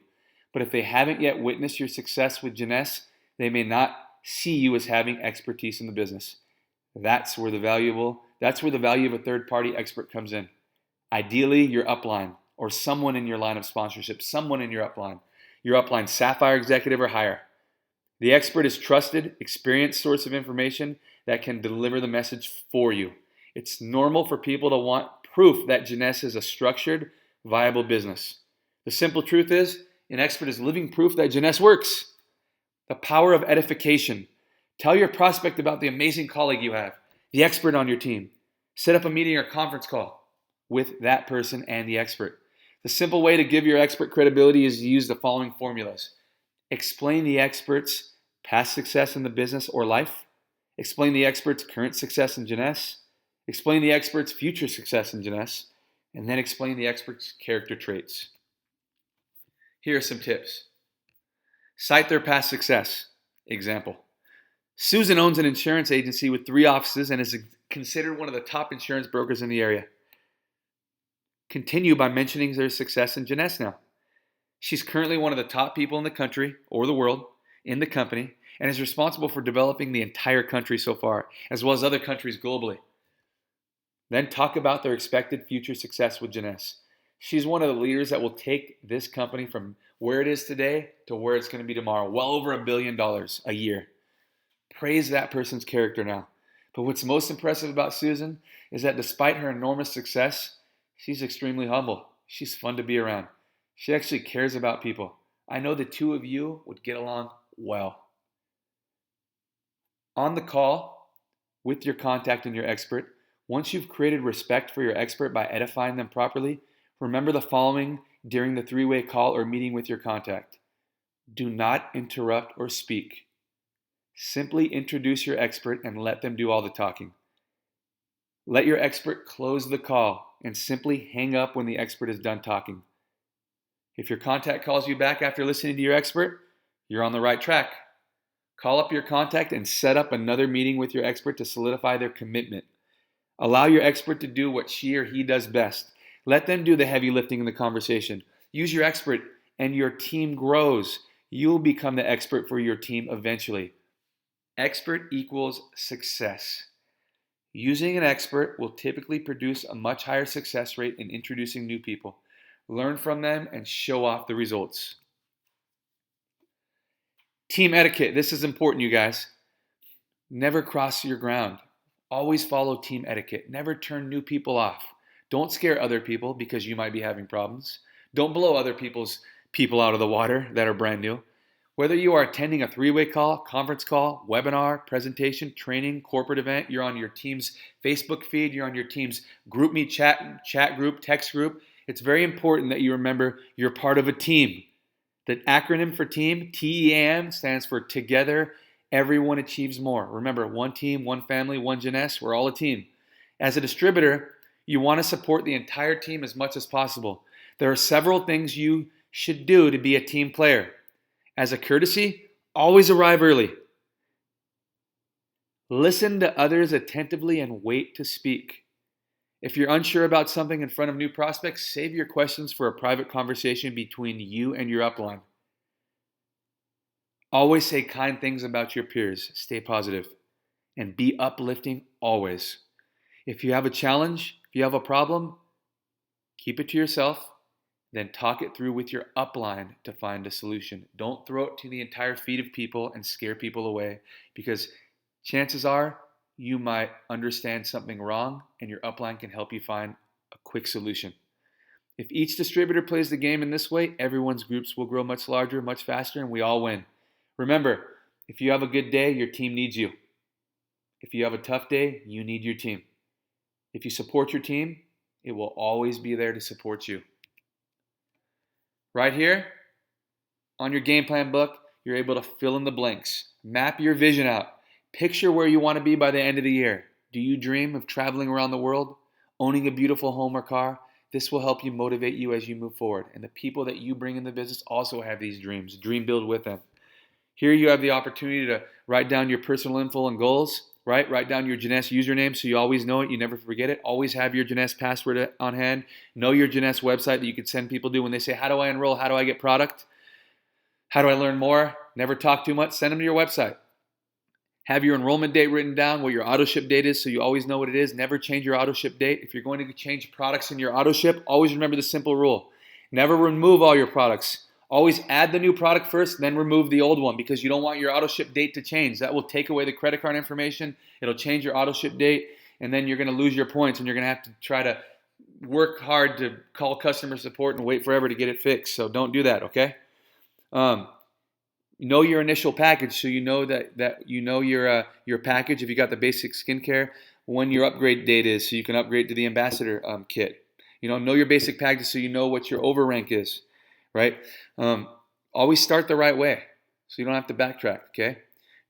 But if they haven't yet witnessed your success with Jeunesse, they may not see you as having expertise in the business. That's where the value of a third-party expert comes in. Ideally, your upline or someone in your line of sponsorship, someone in your upline Sapphire executive or higher. The expert is trusted, experienced source of information that can deliver the message for you. It's normal for people to want proof that Jeunesse is a structured, viable business. The simple truth is, an expert is living proof that Jeunesse works. The power of edification. Tell your prospect about the amazing colleague you have, the expert on your team. Set up a meeting or conference call with that person and the expert. The simple way to give your expert credibility is to use the following formulas. Explain the expert's past success in the business or life. Explain the expert's current success in Jeunesse. Explain the expert's future success in Jeunesse. And then explain the expert's character traits. Here are some tips. Cite their past success. Example. Susan owns an insurance agency with 3 offices and is considered one of the top insurance brokers in the area. Continue by mentioning their success in Jeunesse now. She's currently one of the top people in the country or the world in the company and is responsible for developing the entire country so far, as well as other countries globally. Then talk about their expected future success with Jeunesse. She's one of the leaders that will take this company from where it is today to where it's going to be tomorrow, well over $1 billion a year. Praise that person's character now. But what's most impressive about Susan is that despite her enormous success, she's extremely humble. She's fun to be around. She actually cares about people. I know the two of you would get along well. On the call with your contact and your expert, once you've created respect for your expert by edifying them properly, remember the following during the 3-way call or meeting with your contact. Do not interrupt or speak. Simply introduce your expert and let them do all the talking. Let your expert close the call and simply hang up when the expert is done talking. If your contact calls you back after listening to your expert, you're on the right track. Call up your contact and set up another meeting with your expert to solidify their commitment. Allow your expert to do what she or he does best. Let them do the heavy lifting in the conversation. Use your expert and your team grows. You'll become the expert for your team eventually. Expert equals success. Using an expert will typically produce a much higher success rate in introducing new people. Learn from them and show off the results. Team etiquette. This is important, you guys. Never cross your ground. Always follow team etiquette. Never turn new people off. Don't scare other people because you might be having problems. Don't blow other people's people out of the water that are brand new. Whether you are attending a 3-way call, conference call, webinar, presentation, training, corporate event, you're on your team's Facebook feed, you're on your team's group meet chat group, text group, it's very important that you remember you're part of a team. The acronym for team, TEAM, stands for Together Everyone Achieves More. Remember, one team, one family, one Jeunesse, we're all a team. As a distributor, you want to support the entire team as much as possible. There are several things you should do to be a team player. As a courtesy, always arrive early. Listen to others attentively and wait to speak. If you're unsure about something in front of new prospects, save your questions for a private conversation between you and your upline. Always say kind things about your peers. Stay positive. And be uplifting always. If you have a challenge, If you have a problem, keep it to yourself, then talk it through with your upline to find a solution. Don't throw it to the entire feed of people and scare people away, because chances are you might understand something wrong and your upline can help you find a quick solution. If each distributor plays the game in this way, everyone's groups will grow much larger, much faster, and we all win. Remember, if you have a good day, your team needs you. If you have a tough day, you need your team. If you support your team, it will always be there to support you. Right here on your game plan book, you're able to fill in the blanks. Map your vision out. Picture where you want to be by the end of the year. Do you dream of traveling around the world, owning a beautiful home or car? This will help you motivate you as you move forward. And the people that you bring in the business also have these dreams. Dream build with them. Here you have the opportunity to write down your personal info and goals, right? Write down your Jeunesse username so you always know it, you never forget it. Always have your Jeunesse password on hand. Know your Jeunesse website that you could send people to when they say, how do I enroll? How do I get product? How do I learn more? Never talk too much. Send them to your website. Have your enrollment date written down, what your auto ship date is so you always know what it is. Never change your auto ship date. If you're going to change products in your auto ship, always remember the simple rule. Never remove all your products. Always add the new product first, then remove the old one, because you don't want your auto ship date to change. That will take away the credit card information. It'll change your auto ship date, and then you're going to lose your points, and you're going to have to try to work hard to call customer support and wait forever to get it fixed. So don't do that, okay? Know your initial package, so you know that you know your package. If you got the basic skincare, when your upgrade date is, so you can upgrade to the ambassador kit. Know your basic package so you know what your overrank is, right? Always start the right way, so you don't have to backtrack. Okay.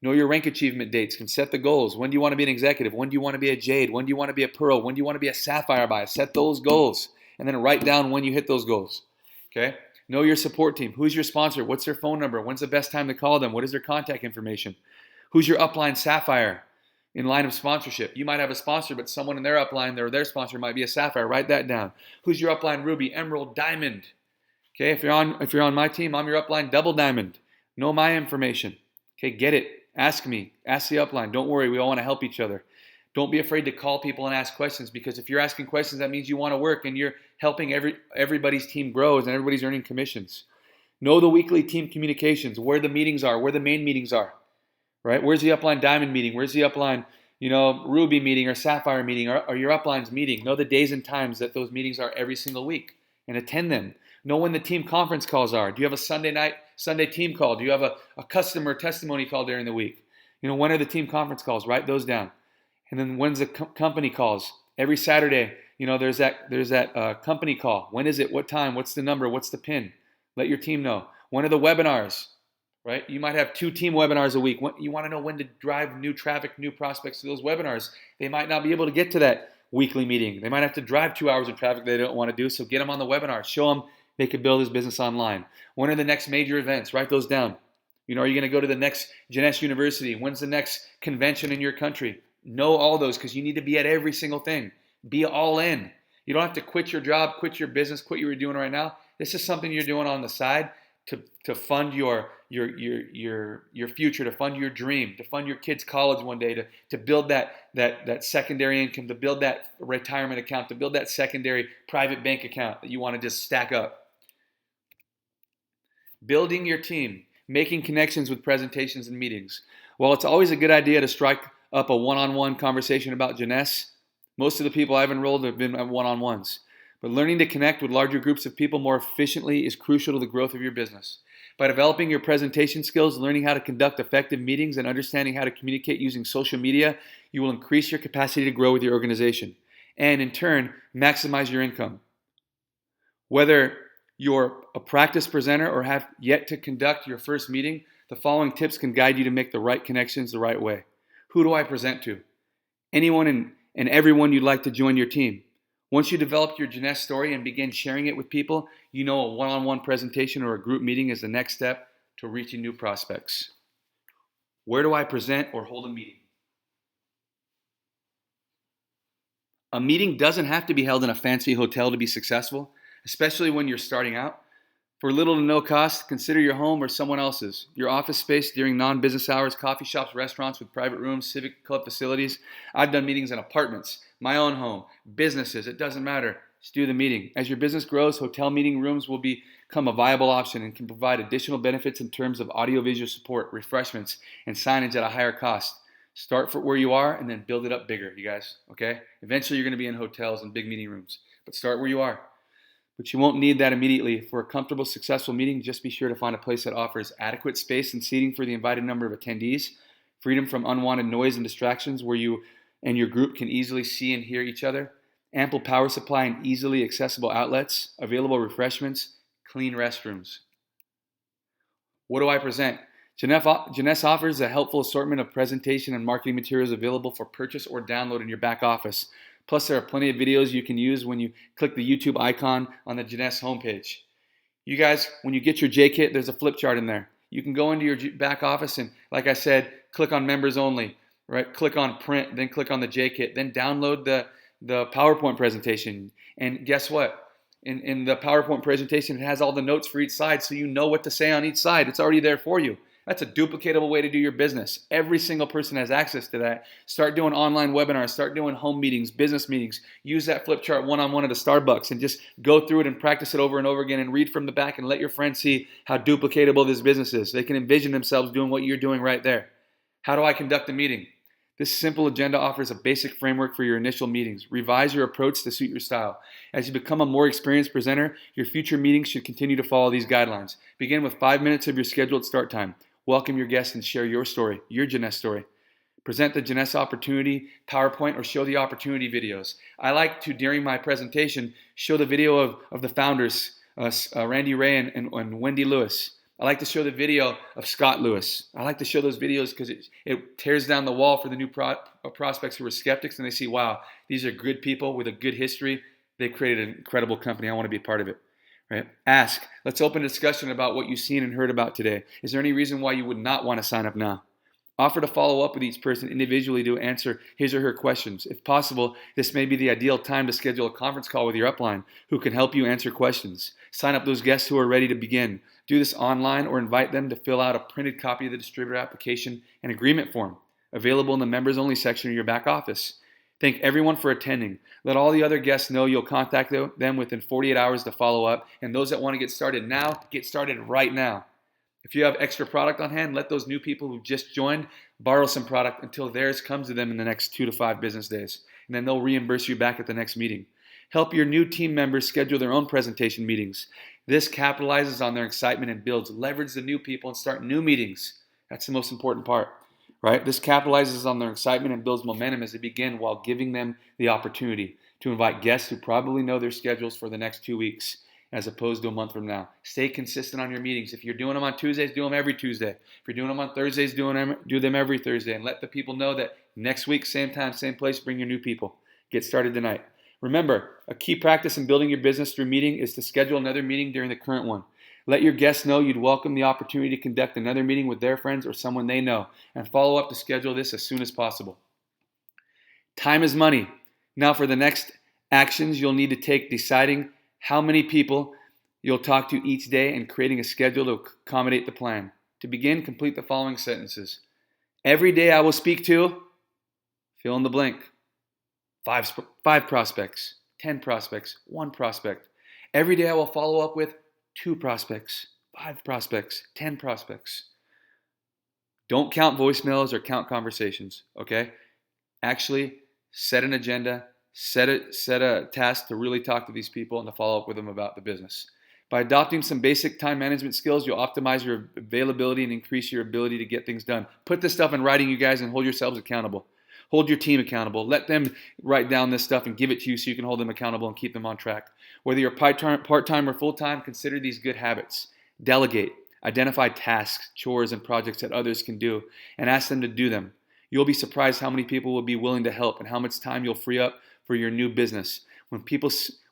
Know your rank achievement dates. Can set the goals. When do you want to be an executive? When do you want to be a jade? When do you want to be a pearl? When do you want to be a sapphire buy? Set those goals, and then write down when you hit those goals. Okay. Know your support team. Who's your sponsor? What's their phone number? When's the best time to call them? What is their contact information? Who's your upline sapphire in line of sponsorship? You might have a sponsor, but someone in their upline, their sponsor might be a sapphire. Write that down. Who's your upline ruby, emerald, diamond? Okay, if you're on my team, I'm your upline double diamond. Know my information. Okay, get it. Ask me. Ask the upline. Don't worry, we all want to help each other. Don't be afraid to call people and ask questions, because if you're asking questions, that means you want to work and you're helping everybody's team grows and everybody's earning commissions. Know the weekly team communications, where the meetings are, where the main meetings are, right? Where's the upline diamond meeting? Where's the upline, ruby meeting or sapphire meeting or your upline's meeting? Know the days and times that those meetings are every single week and attend them. Know when the team conference calls are. Do you have a Sunday team call? Do you have a customer testimony call during the week? When are the team conference calls? Write those down. And then when's the company calls? Every Saturday, there's that company call. When is it? What time? What's the number? What's the pin? Let your team know. When are the webinars? Right? You might have 2 team webinars a week. You want to know when to drive new traffic, new prospects to those webinars. They might not be able to get to that weekly meeting. They might have to drive 2 hours of traffic they don't want to do. So get them on the webinar. Show them they can build his business online. When are the next major events? Write those down. Are you going to go to the next Jeunesse University? When's the next convention in your country? Know all those, because you need to be at every single thing. Be all in. You don't have to quit your job, quit your business, quit what you're doing right now. This is something you're doing on the side to fund your future, to fund your dream, to fund your kids' college one day, to build that secondary income, to build that retirement account, to build that secondary private bank account that you want to just stack up. Building your team, making connections with presentations and meetings. While it's always a good idea to strike up a one-on-one conversation about Jeunesse, most of the people I've enrolled have been at one-on-ones. But learning to connect with larger groups of people more efficiently is crucial to the growth of your business. By developing your presentation skills, learning how to conduct effective meetings, and understanding how to communicate using social media, you will increase your capacity to grow with your organization and, in turn, maximize your income. Whether you're a practice presenter or have yet to conduct your first meeting, the following tips can guide you to make the right connections the right way. Who do I present to? Anyone and everyone you'd like to join your team. Once you develop your Jeunesse story and begin sharing it with people, a one-on-one presentation or a group meeting is the next step to reaching new prospects. Where do I present or hold a meeting? A meeting doesn't have to be held in a fancy hotel to be successful, especially when you're starting out. For little to no cost, consider your home or someone else's. Your office space during non-business hours, coffee shops, restaurants with private rooms, civic club facilities. I've done meetings in apartments, my own home, businesses. It doesn't matter. Just do the meeting. As your business grows, hotel meeting rooms will become a viable option and can provide additional benefits in terms of audiovisual support, refreshments, and signage at a higher cost. Start for where you are and then build it up bigger, you guys, okay? Eventually you're going to be in hotels and big meeting rooms, but start where you are. But you won't need that immediately. For a comfortable, successful meeting, just be sure to find a place that offers adequate space and seating for the invited number of attendees, freedom from unwanted noise and distractions where you and your group can easily see and hear each other, ample power supply and easily accessible outlets, available refreshments, clean restrooms. What do I present? Jeunesse offers a helpful assortment of presentation and marketing materials available for purchase or download in your back office. Plus, there are plenty of videos you can use when you click the YouTube icon on the Jeunesse homepage. You guys, when you get your J-Kit, there's a flip chart in there. You can go into your back office and, like I said, click on members only, right? Click on print, then click on the J-Kit, then download the PowerPoint presentation. And guess what? In the PowerPoint presentation, it has all the notes for each side, so you know what to say on each side. It's already there for you. That's a duplicatable way to do your business. Every single person has access to that. Start doing online webinars, start doing home meetings, business meetings. Use that flip chart one-on-one at a Starbucks and just go through it and practice it over and over again and read from the back and let your friends see how duplicatable this business is. They can envision themselves doing what you're doing right there. How do I conduct a meeting? This simple agenda offers a basic framework for your initial meetings. Revise your approach to suit your style. As you become a more experienced presenter, your future meetings should continue to follow these guidelines. Begin with 5 minutes of your scheduled start time. Welcome your guests and share your story, your Jeunesse story. Present the Jeunesse opportunity PowerPoint or show the opportunity videos. I like to, during my presentation, show the video of the founders, Randy Ray and Wendy Lewis. I like to show the video of Scott Lewis. I like to show those videos because it tears down the wall for the new prospects who are skeptics, and they see, wow, these are good people with a good history. They've created an incredible company. I want to be a part of it. Right? Ask. Let's open a discussion about what you've seen and heard about today. Is there any reason why you would not want to sign up now? Offer to follow up with each person individually to answer his or her questions. If possible, this may be the ideal time to schedule a conference call with your upline who can help you answer questions. Sign up those guests who are ready to begin. Do this online or invite them to fill out a printed copy of the distributor application and agreement form, available in the members only section of your back office. Thank everyone for attending. Let all the other guests know you'll contact them within 48 hours to follow up. And those that want to get started now, get started right now. If you have extra product on hand, let those new people who just joined borrow some product until theirs comes to them in the next 2 to 5 business days. And then they'll reimburse you back at the next meeting. Help your new team members schedule their own presentation meetings. This capitalizes on their excitement and builds. Leverage the new people and start new meetings. That's the most important part. Right? This capitalizes on their excitement and builds momentum as they begin while giving them the opportunity to invite guests who probably know their schedules for the next 2 weeks as opposed to a month from now. Stay consistent on your meetings. If you're doing them on Tuesdays, do them every Tuesday. If you're doing them on Thursdays, do them every Thursday. And let the people know that next week, same time, same place, bring your new people. Get started tonight. Remember, a key practice in building your business through meeting is to schedule another meeting during the current one. Let your guests know you'd welcome the opportunity to conduct another meeting with their friends or someone they know, and follow up to schedule this as soon as possible. Time is money. Now for the next actions you'll need to take, deciding how many people you'll talk to each day and creating a schedule to accommodate the plan. To begin, complete the following sentences. Every day I will speak to, fill in the blank. 5 prospects, 10 prospects, 1 prospect. Every day I will follow up with 2 prospects, 5 prospects, 10 prospects. Don't count voicemails or count conversations, okay? Actually, set an agenda, set a task to really talk to these people and to follow up with them about the business. By adopting some basic time management skills, you'll optimize your availability and increase your ability to get things done. Put this stuff in writing, you guys, and hold yourselves accountable. Hold your team accountable. Let them write down this stuff and give it to you so you can hold them accountable and keep them on track. Whether you're part-time or full-time, consider these good habits. Delegate. Identify tasks, chores, and projects that others can do, and ask them to do them. You'll be surprised how many people will be willing to help and how much time you'll free up for your new business.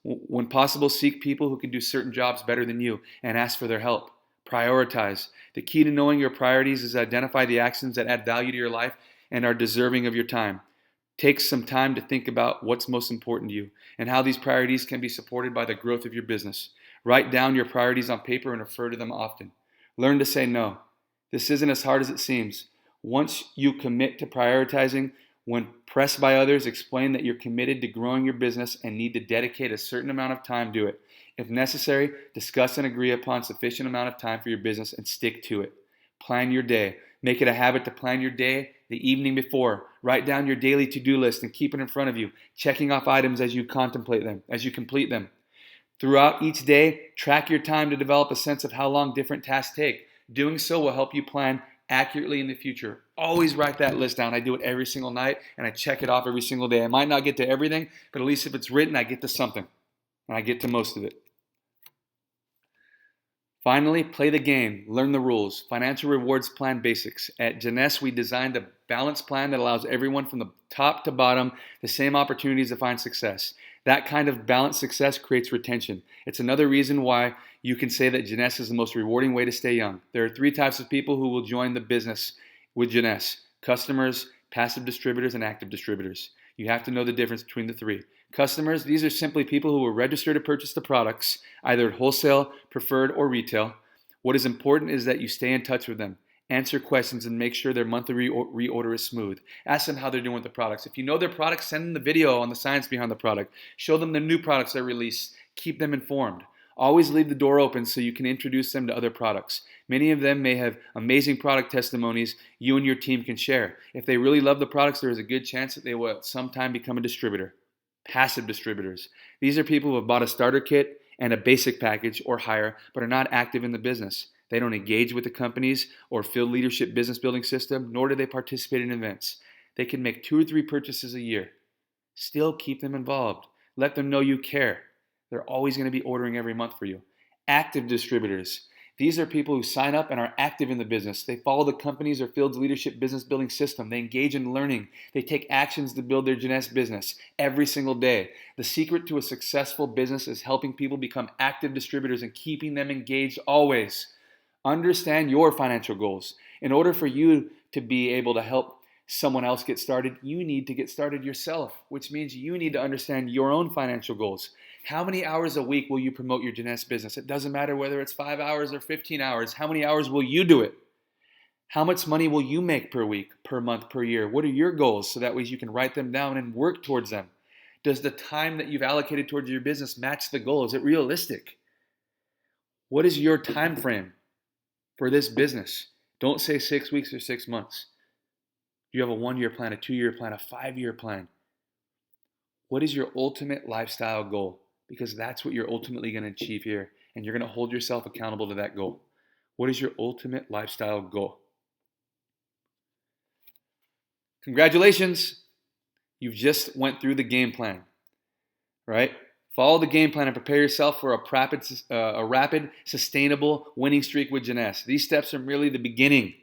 When possible, seek people who can do certain jobs better than you and ask for their help. Prioritize. The key to knowing your priorities is to identify the actions that add value to your life and are deserving of your time. Take some time to think about what's most important to you and how these priorities can be supported by the growth of your business. Write down your priorities on paper and refer to them often. Learn to say no. This isn't as hard as it seems. Once you commit to prioritizing, when pressed by others, explain that you're committed to growing your business and need to dedicate a certain amount of time to it. If necessary, discuss and agree upon sufficient amount of time for your business and stick to it. Plan your day. Make it a habit to plan your day the evening before. Write down your daily to-do list and keep it in front of you, checking off items as you contemplate them, as you complete them. Throughout each day, track your time to develop a sense of how long different tasks take. Doing so will help you plan accurately in the future. Always write that list down. I do it every single night and I check it off every single day. I might not get to everything, but at least if it's written, I get to something and I get to most of it. Finally, play the game, learn the rules. Financial rewards plan basics. At Jeunesse, we designed a balanced plan that allows everyone from the top to bottom the same opportunities to find success. That kind of balanced success creates retention. It's another reason why you can say that Jeunesse is the most rewarding way to stay young. There are 3 types of people who will join the business with Jeunesse: customers, passive distributors, and active distributors. You have to know the difference between the 3. Customers, these are simply people who will register to purchase the products, either at wholesale, preferred, or retail. What is important is that you stay in touch with them. Answer questions and make sure their monthly reorder is smooth. Ask them how they're doing with the products. If you know their products, send them the video on the science behind the product. Show them the new products that are released. Keep them informed. Always leave the door open so you can introduce them to other products. Many of them may have amazing product testimonies you and your team can share. If they really love the products, there is a good chance that they will at some time become a distributor. Passive distributors. These are people who have bought a starter kit and a basic package or higher, but are not active in the business. They don't engage with the companies or field leadership business building system, nor do they participate in events. They can make 2 or 3 purchases a year. Still keep them involved. Let them know you care. They're always going to be ordering every month for you. Active distributors. These are people who sign up and are active in the business. They follow the company's or field's leadership business building system. They engage in learning. They take actions to build their Jeunesse business every single day. The secret to a successful business is helping people become active distributors and keeping them engaged always. Understand your financial goals. In order for you to be able to help someone else get started, you need to get started yourself, which means you need to understand your own financial goals. How many hours a week will you promote your Jeunesse business? It doesn't matter whether it's 5 hours or 15 hours. How many hours will you do it? How much money will you make per week, per month, per year? What are your goals so that way you can write them down and work towards them? Does the time that you've allocated towards your business match the goal? Is it realistic? What is your time frame for this business? Don't say 6 weeks or 6 months. Do you have a 1-year plan, a 2-year plan, a 5-year plan? What is your ultimate lifestyle goal? Because that's what you're ultimately going to achieve here, and you're going to hold yourself accountable to that goal. What is your ultimate lifestyle goal? Congratulations! You've just went through the game plan, right? Follow the game plan and prepare yourself for a rapid, sustainable winning streak with Jeunesse. These steps are merely the beginning.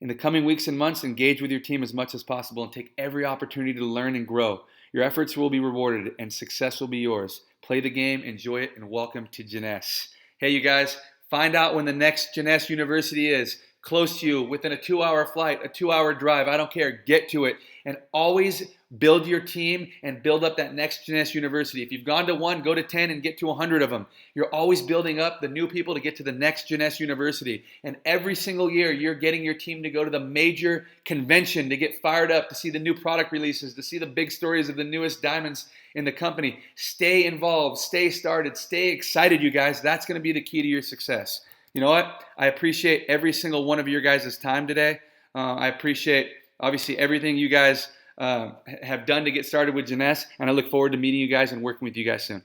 In the coming weeks and months, engage with your team as much as possible and take every opportunity to learn and grow. Your efforts will be rewarded and success will be yours. Play the game, enjoy it, and welcome to Jeunesse. Hey, you guys, find out when the next Jeunesse University is. Close to you, within a 2-hour flight, a 2-hour drive, I don't care, get to it. And always build your team and build up that next Jeunesse University. If you've gone to 1, go to 10 and get to 100 of them. You're always building up the new people to get to the next Jeunesse University. And every single year, you're getting your team to go to the major convention to get fired up, to see the new product releases, to see the big stories of the newest diamonds in the company. Stay involved, stay started, stay excited, you guys. That's going to be the key to your success. You know what? I appreciate every single one of your guys' time today. I appreciate, obviously, everything you guys have done to get started with Jeunesse, and I look forward to meeting you guys and working with you guys soon.